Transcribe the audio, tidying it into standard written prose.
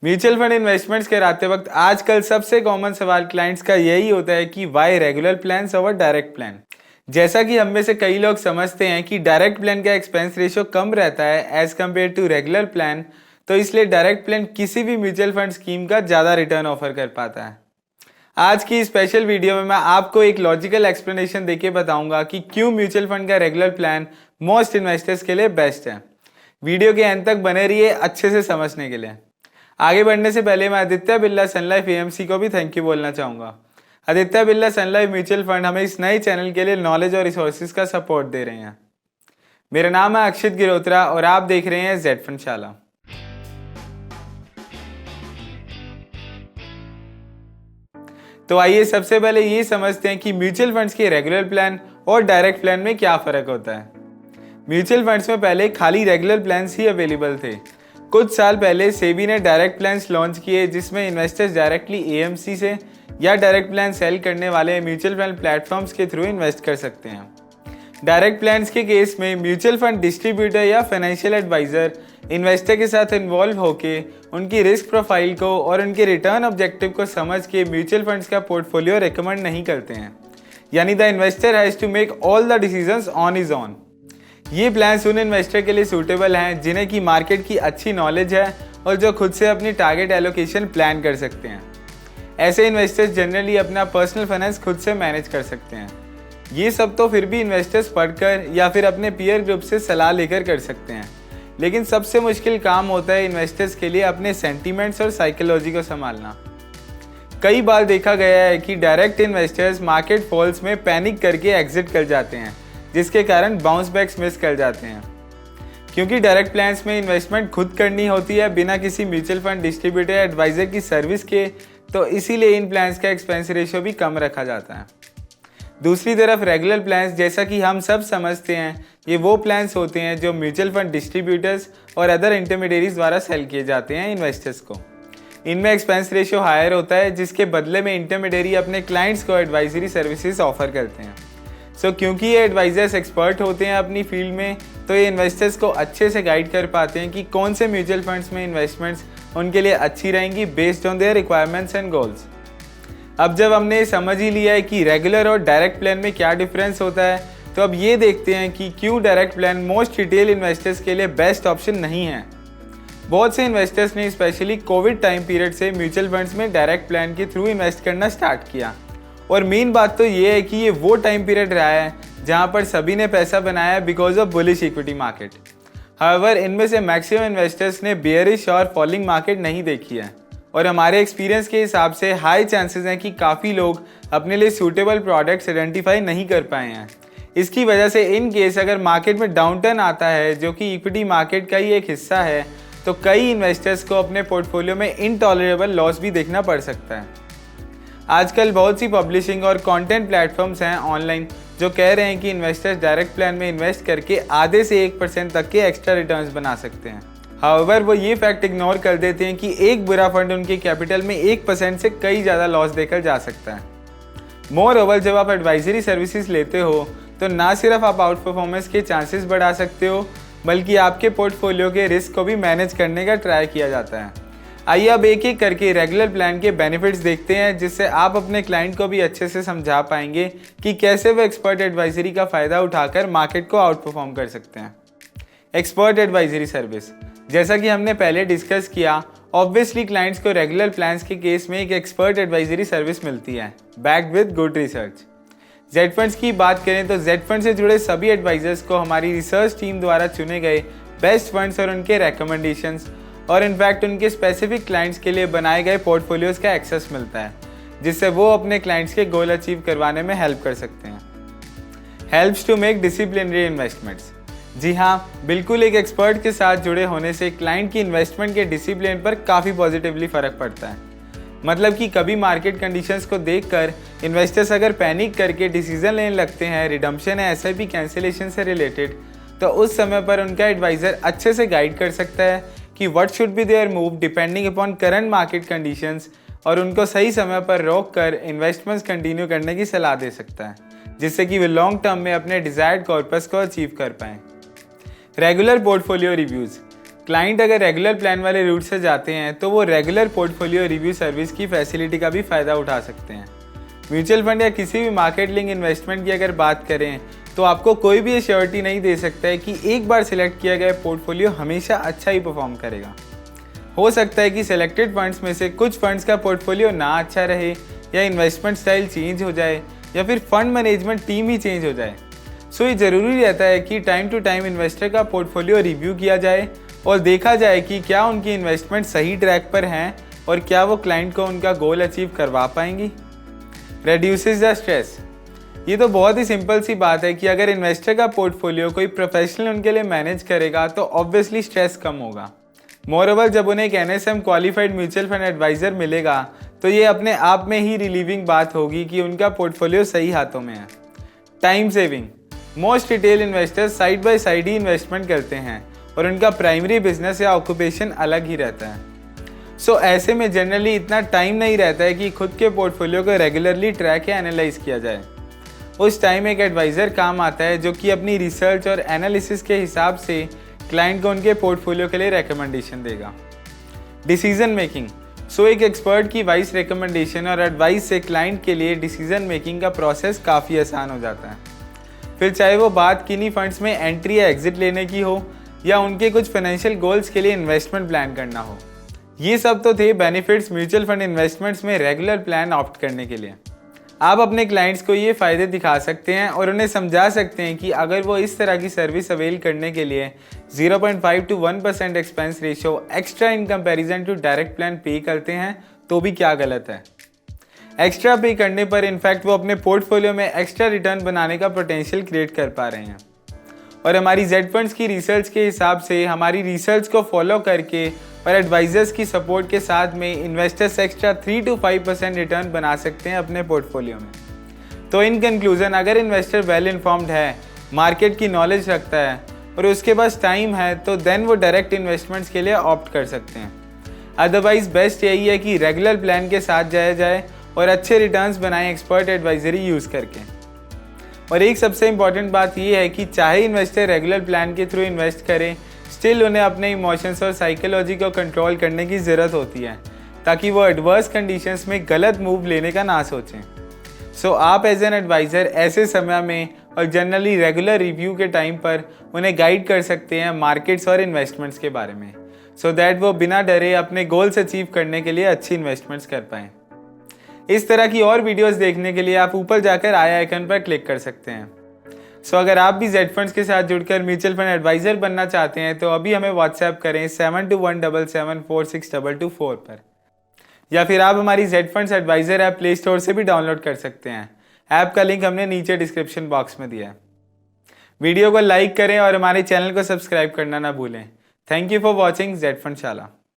Mutual fund investments कराते वक्त आजकल सबसे कॉमन सवाल क्लाइंट्स का यही होता है कि why regular plan over direct plan. जैसा कि हम में से कई लोग समझते हैं कि डायरेक्ट प्लान का एक्सपेंस रेशियो कम रहता है as compared to regular plan, तो इसलिए डायरेक्ट प्लान किसी भी म्यूचुअल फंड स्कीम का ज़्यादा रिटर्न ऑफर कर पाता है। आज की स्पेशल वीडियो में मैं आपको एक लॉजिकल एक्सप्लेनेशन देके बताऊंगा कि क्यों म्यूचुअल फंड का रेगुलर प्लान मोस्ट इन्वेस्टर्स के लिए बेस्ट है। वीडियो के अंत तक बने रहिए अच्छे से समझने के लिए। आगे बढ़ने से पहले मैं आदित्य बिरला सन लाइफ एएमसी को भी थैंक यू बोलना चाहूँगा। आदित्य बिरला सन लाइफ म्यूचुअल फंड हमें इस नए चैनल के लिए नॉलेज और रिसोर्सेज का सपोर्ट दे रहे हैं। मेरा नाम है अक्षित गिरोत्रा और आप देख रहे हैं जेड फंड शाला। तो आइए सबसे पहले ये समझते हैं कि म्यूचुअल फंड्स के रेगुलर प्लान और डायरेक्ट प्लान में क्या फ़र्क होता है। म्यूचुअल फंड्स में पहले खाली रेगुलर प्लान्स ही अवेलेबल थे। कुछ साल पहले सेबी ने डायरेक्ट प्लान्स लॉन्च किए जिसमें इन्वेस्टर्स डायरेक्टली एएमसी से या डायरेक्ट प्लान सेल करने वाले म्यूचुअल फंड प्लेटफॉर्म्स के थ्रू इन्वेस्ट कर सकते हैं। डायरेक्ट प्लान्स के केस में म्यूचुअल फंड डिस्ट्रीब्यूटर या फाइनेंशियल एडवाइजर इन्वेस्टर के साथ इन्वॉल्व होकर उनकी रिस्क प्रोफाइल को और उनके रिटर्न ऑब्जेक्टिव को समझ के म्यूचुअल फंड्स का पोर्टफोलियो रिकमेंड नहीं करते हैं, यानी the investor has to make all the decisions on his own. ये प्लान्स उन इन्वेस्टर के लिए सूटेबल हैं जिन्हें की मार्केट की अच्छी नॉलेज है और जो खुद से अपनी टारगेट एलोकेशन प्लान कर सकते हैं। ऐसे इन्वेस्टर्स जनरली अपना पर्सनल फाइनेंस खुद से मैनेज कर सकते हैं। ये सब तो फिर भी इन्वेस्टर्स पढ़कर या फिर अपने पीयर ग्रुप से सलाह लेकर कर सकते हैं, लेकिन सबसे मुश्किल काम होता है इन्वेस्टर्स के लिए अपने सेंटीमेंट्स और साइकोलॉजी को संभालना। कई बार देखा गया है कि डायरेक्ट इन्वेस्टर्स मार्केट फॉल्स में पैनिक करके एग्जिट कर जाते हैं, जिसके कारण बाउंस बैक्स मिस कर जाते हैं। क्योंकि डायरेक्ट प्लान्स में इन्वेस्टमेंट खुद करनी होती है बिना किसी म्यूचुअल फंड डिस्ट्रीब्यूटर या एडवाइजर की सर्विस के, तो इसीलिए इन प्लान्स का एक्सपेंस रेशियो भी कम रखा जाता है। दूसरी तरफ रेगुलर प्लान्स, जैसा कि हम सब समझते हैं, ये वो प्लान्स होते हैं जो म्यूचुअल फंड डिस्ट्रीब्यूटर्स और अदर इंटरमीडिएरीज द्वारा सेल किए जाते हैं इन्वेस्टर्स को। इनमें एक्सपेंस रेशियो हायर होता है, जिसके बदले में इंटरमीडिएरी अपने क्लाइंट्स को एडवाइजरी सर्विसेज ऑफर करते हैं। क्योंकि ये एडवाइजर्स एक्सपर्ट होते हैं अपनी फील्ड में, तो ये इन्वेस्टर्स को अच्छे से गाइड कर पाते हैं कि कौन से म्यूचुअल फंड्स में इन्वेस्टमेंट्स उनके लिए अच्छी रहेंगी based on their requirements and goals. अब जब हमने समझ ही लिया है कि रेगुलर और डायरेक्ट प्लान में क्या डिफरेंस होता है, तो अब ये देखते हैं कि क्यों direct plan most retail investors के लिए बेस्ट ऑप्शन नहीं है। बहुत से इन्वेस्टर्स ने स्पेशली कोविड टाइम पीरियड से म्यूचुअल फंड्स में डायरेक्ट प्लान के थ्रू इन्वेस्ट करना स्टार्ट किया, और मेन बात तो ये है कि ये वो टाइम पीरियड रहा है जहाँ पर सभी ने पैसा बनाया because of bullish equity market. However इनमें से मैक्सिमम इन्वेस्टर्स ने बेयरिश और फॉलिंग मार्केट नहीं देखी है, और हमारे एक्सपीरियंस के हिसाब से हाई चांसेस हैं कि काफ़ी लोग अपने लिए सूटेबल प्रोडक्ट्स आइडेंटिफाई नहीं कर पाए हैं। इसकी वजह से इन केस अगर मार्केट में डाउनटर्न आता है, जो कि इक्विटी मार्केट का ही एक हिस्सा है, तो कई इन्वेस्टर्स को अपने पोर्टफोलियो में इनटॉलरेबल लॉस भी देखना पड़ सकता है। आजकल बहुत सी पब्लिशिंग और कंटेंट प्लेटफॉर्म्स हैं ऑनलाइन जो कह रहे हैं कि इन्वेस्टर्स डायरेक्ट प्लान में इन्वेस्ट करके आधे से 1% तक के एक्स्ट्रा रिटर्न्स बना सकते हैं। हाउएवर वो ये फैक्ट इग्नोर कर देते हैं कि एक बुरा फंड उनके कैपिटल में 1% से कई ज़्यादा लॉस देकर जा सकता है। मोर ओवर जब आप एडवाइजरी सर्विसेज लेते हो तो ना सिर्फ आप आउट परफॉर्मेंस के चांसेस बढ़ा सकते हो, बल्कि आपके पोर्टफोलियो के रिस्क को भी मैनेज करने का ट्राई किया जाता है। आइए अब एक एक करके रेगुलर प्लान के बेनिफिट्स देखते हैं, जिससे आप अपने क्लाइंट को भी अच्छे से समझा पाएंगे कि कैसे वो एक्सपर्ट एडवाइजरी का फ़ायदा उठाकर मार्केट को आउट परफॉर्म कर सकते हैं। एक्सपर्ट एडवाइजरी सर्विस, जैसा कि हमने पहले डिस्कस किया, ऑब्वियसली क्लाइंट्स को रेगुलर प्लान्स के केस में एक एक्सपर्ट एडवाइजरी सर्विस मिलती है backed with good research. Z funds की बात करें तो जेड फंड से जुड़े सभी एडवाइजर्स को हमारी रिसर्च टीम द्वारा चुने गए बेस्ट फंड्स और उनके रिकमेंडेशंस और इनफैक्ट उनके स्पेसिफिक क्लाइंट्स के लिए बनाए गए पोर्टफोलियोज का एक्सेस मिलता है, जिससे वो अपने क्लाइंट्स के गोल अचीव करवाने में हेल्प कर सकते हैं। Helps to make disciplinary investments. जी हाँ, बिल्कुल एक एक्सपर्ट के साथ जुड़े होने से क्लाइंट की इन्वेस्टमेंट के डिसिप्लिन पर काफ़ी पॉजिटिवली फ़र्क पड़ता है। मतलब कि कभी मार्केट कंडीशंस को देखकर इन्वेस्टर्स अगर पैनिक करके डिसीजन लेने लगते हैं रिडम्पशन या एसआईपी कैंसिलेशन से रिलेटेड, तो उस समय पर उनका एडवाइज़र अच्छे से गाइड कर सकता है कि what should be their move depending upon current market conditions, और उनको सही समय पर रोक कर इन्वेस्टमेंट्स कंटिन्यू करने की सलाह दे सकता है, जिससे कि वे लॉन्ग टर्म में अपने डिजायर्ड कॉर्पस को अचीव कर पाएँ। Regular portfolio reviews. क्लाइंट अगर रेगुलर प्लान वाले रूट से जाते हैं तो वो रेगुलर पोर्टफोलियो रिव्यू सर्विस की फैसिलिटी का भी फ़ायदा उठा सकते हैं। म्यूचुअल फंड या किसी भी मार्केट लिंक इन्वेस्टमेंट की अगर बात करें तो आपको कोई भी एश्योरिटी नहीं दे सकता है कि एक बार सिलेक्ट किया गया पोर्टफोलियो हमेशा अच्छा ही परफॉर्म करेगा। हो सकता है कि सिलेक्टेड फंड्स में से कुछ फंड्स का पोर्टफोलियो ना अच्छा रहे, या इन्वेस्टमेंट स्टाइल चेंज हो जाए, या फिर फंड मैनेजमेंट टीम ही चेंज हो जाए। सो ये ज़रूरी रहता है कि टाइम टू टाइम इन्वेस्टर का पोर्टफोलियो रिव्यू किया जाए और देखा जाए कि क्या उनकी इन्वेस्टमेंट सही ट्रैक पर हैं और क्या वो क्लाइंट को उनका गोल अचीव करवा पाएंगी। Reduces the stress. ये तो बहुत ही सिंपल सी बात है कि अगर इन्वेस्टर का पोर्टफोलियो कोई प्रोफेशनल उनके लिए मैनेज करेगा तो ऑब्वियसली स्ट्रेस कम होगा। मोरओवर जब उन्हें एक NSM qualified mutual fund adviser मिलेगा तो ये अपने आप में ही रिलीविंग बात होगी कि उनका पोर्टफोलियो सही हाथों में है। Time saving. Most retail investors side by side he investment करते हैं और उनका प्राइमरी बिजनेस या ऑक्यूपेशन अलग ही रहता है। सो ऐसे में जनरली इतना टाइम नहीं रहता है कि खुद के पोर्टफोलियो को रेगुलरली ट्रैक या एनालाइज किया जाए। उस टाइम एक एडवाइज़र काम आता है जो कि अपनी रिसर्च और एनालिसिस के हिसाब से क्लाइंट को उनके पोर्टफोलियो के लिए रिकमेंडेशन देगा। Decision making. सो एक एक्सपर्ट की वाइस रिकमेंडेशन और एडवाइस से क्लाइंट के लिए डिसीजन मेकिंग का प्रोसेस काफ़ी आसान हो जाता है। फिर चाहे वो बात किन्हीं फंड्स में एंट्री या एग्जिट लेने की हो या उनके कुछ फाइनेंशियल गोल्स के लिए इन्वेस्टमेंट प्लान करना हो। ये सब तो थे बेनिफिट्स म्यूचुअल फंड इन्वेस्टमेंट्स में रेगुलर प्लान ऑप्ट करने के लिए। आप अपने क्लाइंट्स को ये फ़ायदे दिखा सकते हैं और उन्हें समझा सकते हैं कि अगर वो इस तरह की सर्विस अवेल करने के लिए 0.5 to 1% expense ratio extra in comparison to direct plan पे करते हैं तो भी क्या गलत है। एक्स्ट्रा पे करने पर इनफैक्ट वो अपने पोर्टफोलियो में एक्स्ट्रा रिटर्न बनाने का पोटेंशियल क्रिएट कर पा रहे हैं। और हमारी जेड फंड्स की रिसर्च के हिसाब से हमारी रिसर्च को फॉलो करके और एडवाइजर्स की सपोर्ट के साथ में इन्वेस्टर्स एक्स्ट्रा 3 to 5% रिटर्न बना सकते हैं अपने पोर्टफोलियो में। तो इन कंक्लूजन अगर इन्वेस्टर वेल इन्फॉर्म्ड है, मार्केट की नॉलेज रखता है और उसके पास टाइम है तो देन वो डायरेक्ट इन्वेस्टमेंट्स के लिए ऑप्ट कर सकते हैं। अदरवाइज बेस्ट यही है कि रेगुलर प्लान के साथ जाया जाए और अच्छे रिटर्न्स बनाएं एक्सपर्ट एडवाइजरी यूज़ करके। और एक सबसे इम्पॉर्टेंट बात यह है कि चाहे इन्वेस्टर रेगुलर प्लान के थ्रू इन्वेस्ट करें, स्टिल उन्हें अपने इमोशंस और साइकोलॉजी को कंट्रोल करने की ज़रूरत होती है ताकि वो एडवर्स कंडीशंस में गलत मूव लेने का ना सोचें। सो आप एज एन एडवाइज़र ऐसे समय में और जनरली रेगुलर रिव्यू के टाइम पर उन्हें गाइड कर सकते हैं मार्केट्स और इन्वेस्टमेंट्स के बारे में, सो दैट वो बिना डरे अपने गोल्स अचीव करने के लिए अच्छी इन्वेस्टमेंट्स कर पाएँ। इस तरह की और वीडियोस देखने के लिए आप ऊपर जाकर आई आइकन पर क्लिक कर सकते हैं। सो अगर आप भी जेड फंड्स के साथ जुड़कर म्यूचुअल फंड एडवाइज़र बनना चाहते हैं तो अभी हमें व्हाट्सएप करें 7217746224 पर, या फिर आप हमारी Z funds adviser app play store से भी डाउनलोड कर सकते हैं। ऐप का लिंक हमने नीचे डिस्क्रिप्शन बॉक्स में दिया है। वीडियो को लाइक करें और हमारे चैनल को सब्सक्राइब करना ना भूलें। Thank you for watching Z fund शाला।